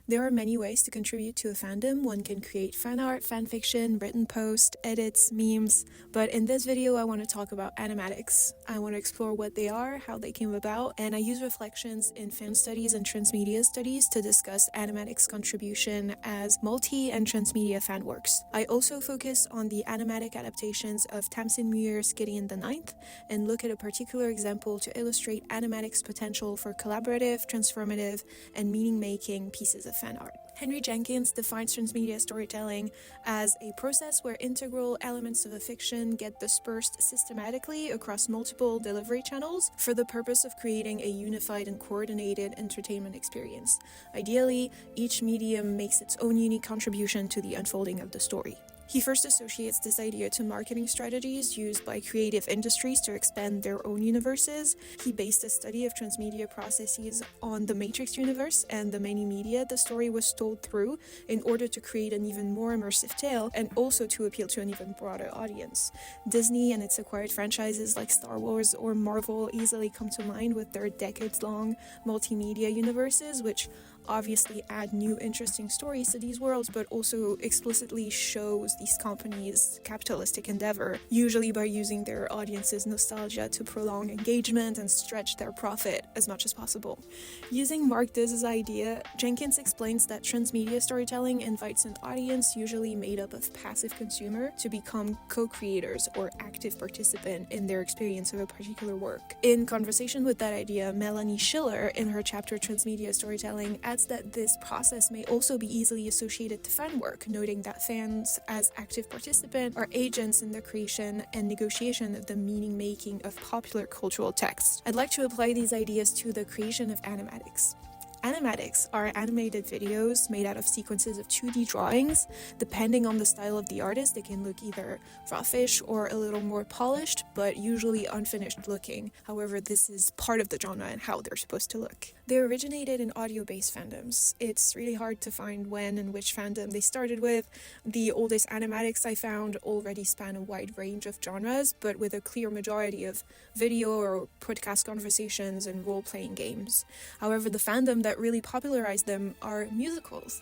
There are many ways to contribute to a fandom. One can create fan art, fanfiction, written posts, edits, memes, but in this video I want to talk about animatics. I want to explore what they are, how they came about, and I use reflections in fan studies and transmedia studies to discuss animatics contribution as multi- and transmedia fan works. I also focus on the animatic adaptations of Tamsyn Muir's Gideon the Ninth and look at a particular example to illustrate animatics' potential for collaborative, transformative, and meaning-making pieces of fan art. Henry Jenkins defines transmedia storytelling as a process where integral elements of a fiction get dispersed systematically across multiple delivery channels for the purpose of creating a unified and coordinated entertainment experience. Ideally, each medium makes its own unique contribution to the unfolding of the story. He first associates this idea to marketing strategies used by creative industries to expand their own universes. He based a study of transmedia processes on the Matrix universe and the many media the story was told through in order to create an even more immersive tale and also to appeal to an even broader audience. Disney and its acquired franchises like Star Wars or Marvel easily come to mind with their decades-long multimedia universes, which obviously add new interesting stories to these worlds, but also explicitly shows these companies' capitalistic endeavor, usually by using their audience's nostalgia to prolong engagement and stretch their profit as much as possible. Using Mark Diz's idea, Jenkins explains that transmedia storytelling invites an audience usually made up of passive consumer to become co-creators or active participant in their experience of a particular work. In conversation with that idea, Melanie Schiller, in her chapter Transmedia Storytelling, adds that this process may also be easily associated to fan work, noting that fans, as active participants, are agents in the creation and negotiation of the meaning-making of popular cultural texts. I'd like to apply these ideas to the creation of animatics. Animatics are animated videos made out of sequences of 2D drawings. Depending on the style of the artist, they can look either raw-ish or a little more polished, but usually unfinished looking. However, this is part of the genre and how they're supposed to look. They originated in audio-based fandoms. It's really hard to find when and which fandom they started with. The oldest animatics I found already span a wide range of genres, but with a clear majority of video or podcast conversations and role-playing games. However, the fandom that really popularized them are musicals.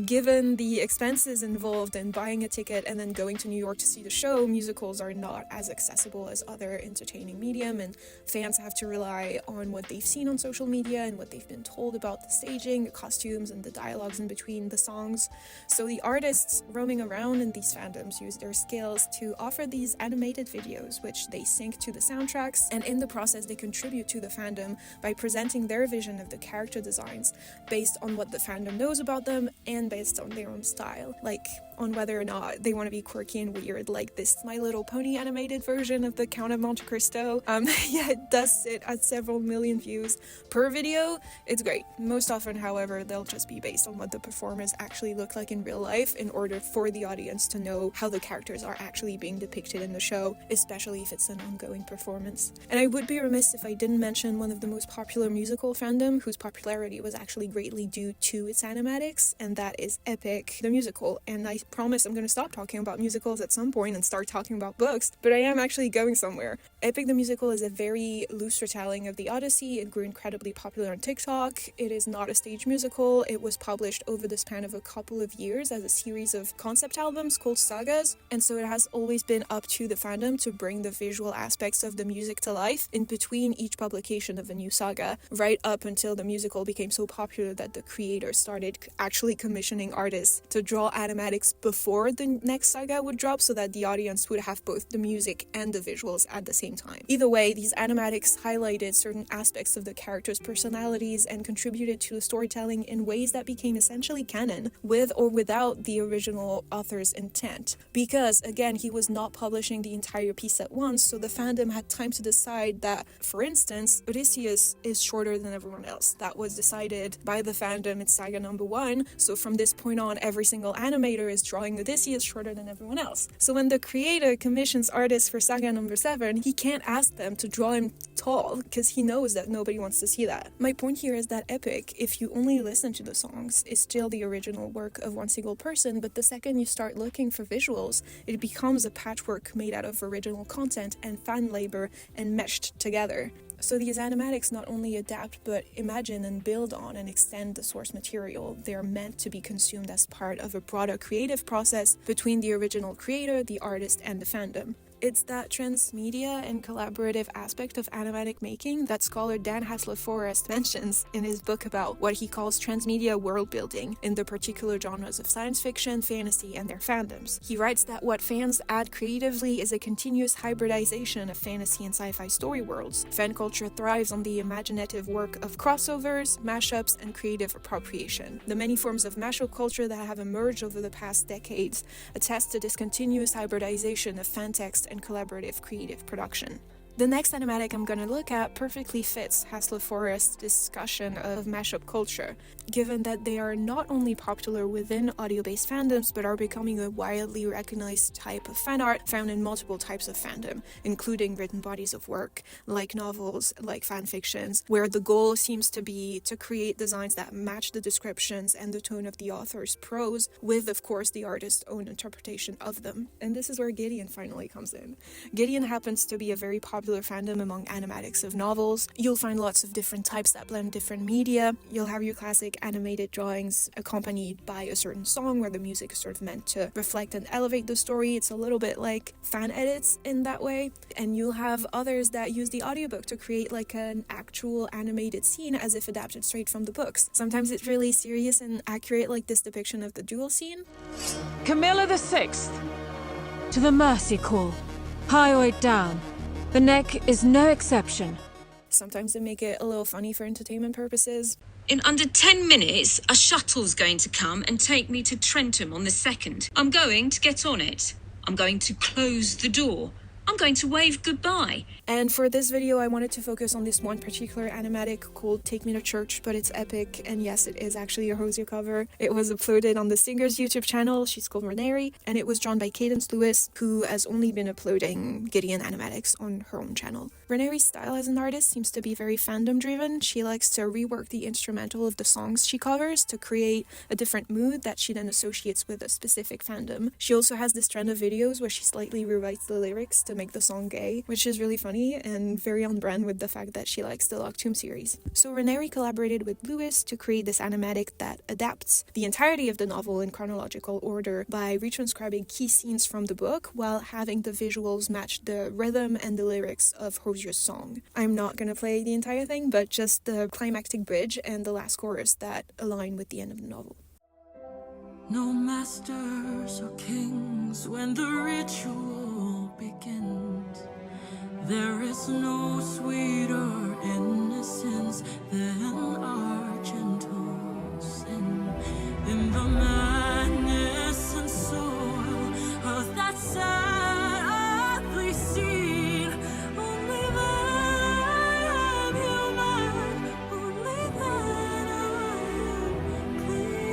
Given the expenses involved in buying a ticket and then going to New York to see the show, musicals are not as accessible as other entertaining medium, and fans have to rely on what they've seen on social media and what they've been told about the staging, the costumes, and the dialogues in between the songs. So the artists roaming around in these fandoms use their skills to offer these animated videos, which they sync to the soundtracks, and in the process they contribute to the fandom by presenting their vision of the character designs based on what the fandom knows about them and based on their own style, like on whether or not they want to be quirky and weird, like this My Little Pony animated version of the Count of Monte Cristo. It does sit at several million views per video. It's great. Most often, however, they'll just be based on what the performers actually look like in real life in order for the audience to know how the characters are actually being depicted in the show, especially if it's an ongoing performance. And I would be remiss if I didn't mention one of the most popular musical fandom whose popularity was actually greatly due to its animatics, and that is Epic the Musical. And I promise I'm going to stop talking about musicals at some point and start talking about books, but I am actually going somewhere. Epic the Musical is a very loose retelling of the Odyssey. It grew incredibly popular on TikTok. It is not a stage musical. It was published over the span of a couple of years as a series of concept albums called sagas, and so it has always been up to the fandom to bring the visual aspects of the music to life in between each publication of a new saga, right up until the musical became so popular that the creators started actually commissioning artists to draw animatics before the next saga would drop so that the audience would have both the music and the visuals at the same time. Either way, these animatics highlighted certain aspects of the characters' personalities and contributed to the storytelling in ways that became essentially canon, with or without the original author's intent. Because, again, he was not publishing the entire piece at once, so the fandom had time to decide that, for instance, Odysseus is shorter than everyone else. That was decided by the fandom in saga number 1, so from this point on, every single animator is drawing Odysseus shorter than everyone else. So when the creator commissions artists for saga number 7, he can't ask them to draw him tall because he knows that nobody wants to see that. My point here is that Epic, if you only listen to the songs, is still the original work of one single person, but the second you start looking for visuals, it becomes a patchwork made out of original content and fan labor and meshed together. So these animatics not only adapt but imagine and build on and extend the source material. They are meant to be consumed as part of a broader creative process between the original creator, the artist, and the fandom. It's that transmedia and collaborative aspect of animatic making that scholar Dan Hassler-Forrest mentions in his book about what he calls transmedia world building in the particular genres of science fiction, fantasy, and their fandoms. He writes that what fans add creatively is a continuous hybridization of fantasy and sci-fi story worlds. Fan culture thrives on the imaginative work of crossovers, mashups, and creative appropriation. The many forms of mashup culture that have emerged over the past decades attest to this continuous hybridization of fan text and collaborative creative production. The next animatic I'm going to look at perfectly fits Hassler-Forrest's discussion of mashup culture, given that they are not only popular within audio-based fandoms, but are becoming a widely recognized type of fan art found in multiple types of fandom, including written bodies of work, like novels, like fanfictions, where the goal seems to be to create designs that match the descriptions and the tone of the author's prose, with, of course, the artist's own interpretation of them. And this is where Gideon finally comes in. Gideon happens to be a very popular fandom among animatics of novels. You'll find lots of different types that blend different media. You'll have your classic animated drawings accompanied by a certain song where the music is sort of meant to reflect and elevate the story. It's a little bit like fan edits in that way. And you'll have others that use the audiobook to create like an actual animated scene as if adapted straight from the books. Sometimes it's really serious and accurate, like this depiction of the duel scene. Camilla the Sixth, to the mercy call, hyoid down. The neck is no exception. Sometimes they make it a little funny for entertainment purposes. In under 10 minutes, a shuttle's going to come and take me to Trentham on the 2nd. I'm going to get on it. I'm going to close the door. I'm going to wave goodbye. And for this video, I wanted to focus on this one particular animatic called Take Me to Church, but it's epic, and yes, it is actually a Hosier cover. It was uploaded on the singer's YouTube channel. She's called Renary, and it was drawn by Cadence Lewis, who has only been uploading Gideon animatics on her own channel. Renary's style as an artist seems to be very fandom driven. She likes to rework the instrumental of the songs she covers to create a different mood that she then associates with a specific fandom. She also has this trend of videos where she slightly rewrites the lyrics to make the song gay, which is really funny and very on brand with the fact that she likes the Lothian series. So Renary collaborated with Lewis to create this animatic that adapts the entirety of the novel in chronological order by retranscribing key scenes from the book while having the visuals match the rhythm and the lyrics of Hosier's song. I'm not gonna play the entire thing, but just the climactic bridge and the last chorus that align with the end of the novel. No masters or kings when the ritual begins. There is no sweeter innocence than our gentle sin. In the madness and soul of that sad, ugly scene, only then I am human, only then I am clean.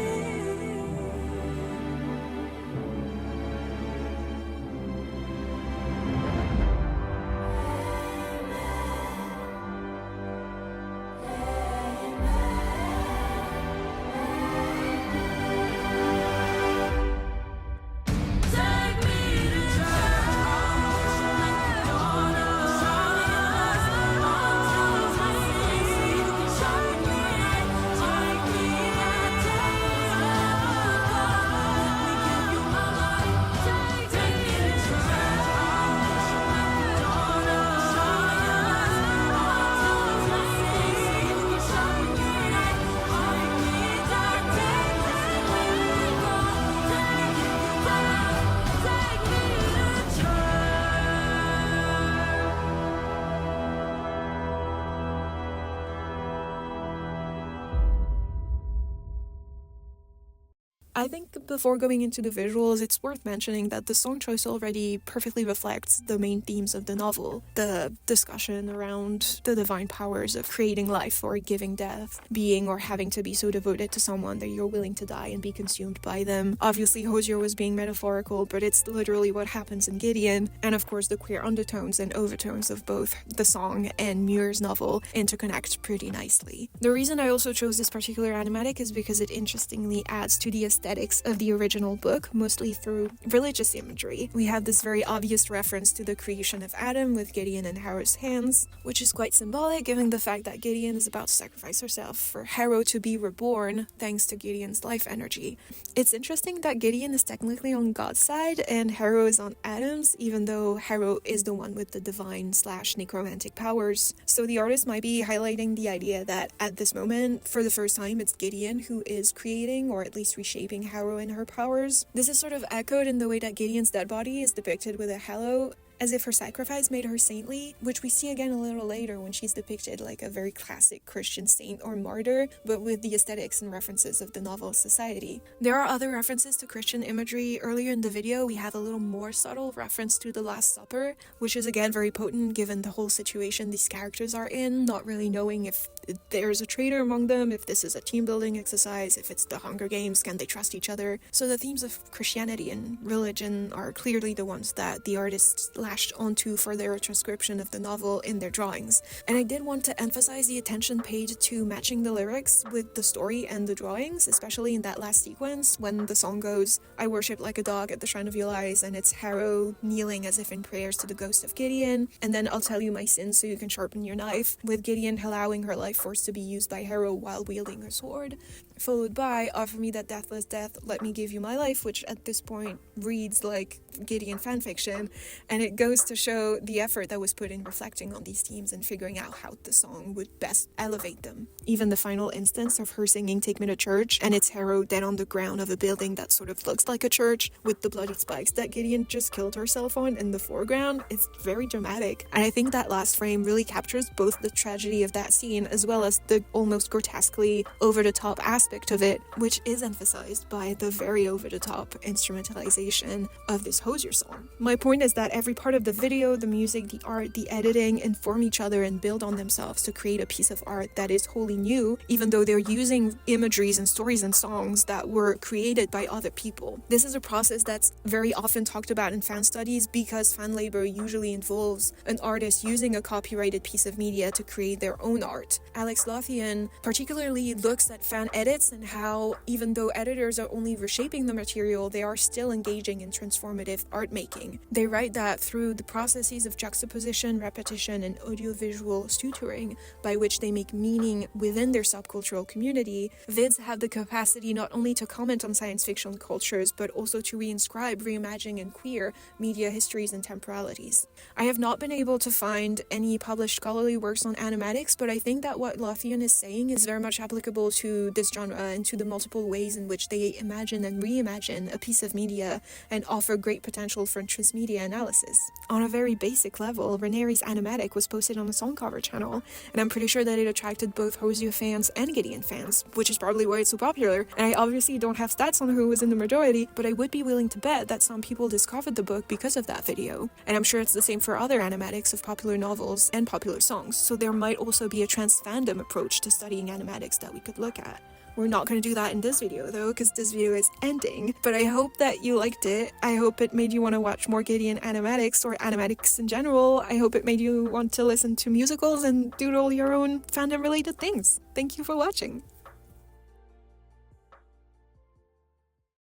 I think before going into the visuals, it's worth mentioning that the song choice already perfectly reflects the main themes of the novel. The discussion around the divine powers of creating life or giving death, being or having to be so devoted to someone that you're willing to die and be consumed by them. Obviously, Hosier was being metaphorical, but it's literally what happens in Gideon. And of course, the queer undertones and overtones of both the song and Muir's novel interconnect pretty nicely. The reason I also chose this particular animatic is because it interestingly adds to the aesthetic aesthetics of the original book, mostly through religious imagery. We have this very obvious reference to the creation of Adam with Gideon in Harrow's hands, which is quite symbolic given the fact that Gideon is about to sacrifice herself for Harrow to be reborn thanks to Gideon's life energy. It's interesting that Gideon is technically on God's side and Harrow is on Adam's, even though Harrow is the one with the divine/necromantic powers. So the artist might be highlighting the idea that at this moment, for the first time, it's Gideon who is creating or at least reshaping Harrow and her powers. This is sort of echoed in the way that Gideon's dead body is depicted with a halo, as if her sacrifice made her saintly, which we see again a little later when she's depicted like a very classic Christian saint or martyr, but with the aesthetics and references of the novel's society. There are other references to Christian imagery. Earlier in the video, we have a little more subtle reference to the Last Supper, which is again very potent given the whole situation these characters are in, not really knowing if there's a traitor among them, if this is a team-building exercise, if it's the Hunger Games, can they trust each other? So the themes of Christianity and religion are clearly the ones that the artists lashed onto for their transcription of the novel in their drawings. And I did want to emphasize the attention paid to matching the lyrics with the story and the drawings, especially in that last sequence when the song goes, "I worship like a dog at the shrine of your eyes," and it's Harrow kneeling as if in prayers to the ghost of Gideon, and then "I'll tell you my sins so you can sharpen your knife," with Gideon allowing her life force to be used by Harrow while wielding her sword, followed by "Offer me that deathless death, let me give you my life," which at this point reads like Gideon fanfiction, and it goes to show the effort that was put in reflecting on these themes and figuring out how the song would best elevate them. Even the final instance of her singing "Take Me to Church," and it's Harrow dead on the ground of a building that sort of looks like a church with the bloody spikes that Gideon just killed herself on in the foreground, it's very dramatic. And I think that last frame really captures both the tragedy of that scene as well as the almost grotesquely over-the-top aspect of it, which is emphasized by the very over-the-top instrumentalization of this Hosier song. My point is that every part of the video, the music, the art, the editing inform each other and build on themselves to create a piece of art that is wholly new, even though they're using imageries and stories and songs that were created by other people. This is a process that's very often talked about in fan studies because fan labor usually involves an artist using a copyrighted piece of media to create their own art. Alex Lothian particularly looks at fan edits and how, even though editors are only reshaping the material, they are still engaging in transformative art making. They write that through the processes of juxtaposition, repetition, and audiovisual suturing, by which they make meaning within their subcultural community, vids have the capacity not only to comment on science fiction cultures, but also to reinscribe, reimagine, and queer media histories and temporalities. I have not been able to find any published scholarly works on animatics, but I think that what Lothian is saying is very much applicable to this genre and to the multiple ways in which they imagine and reimagine a piece of media and offer great potential for transmedia analysis. On a very basic level, Ranieri's animatic was posted on the Songcover channel, and I'm pretty sure that it attracted both Hosier fans and Gideon fans, which is probably why it's so popular. And I obviously don't have stats on who was in the majority, but I would be willing to bet that some people discovered the book because of that video. And I'm sure it's the same for other animatics of popular novels and popular songs, so there might also be a trans fandom approach to studying animatics that we could look at. We're not going to do that in this video though, because this video is ending, but I hope that you liked it. I hope it made you want to watch more Gideon animatics or animatics in general. I hope it made you want to listen to musicals and do all your own fandom related things. Thank you for watching.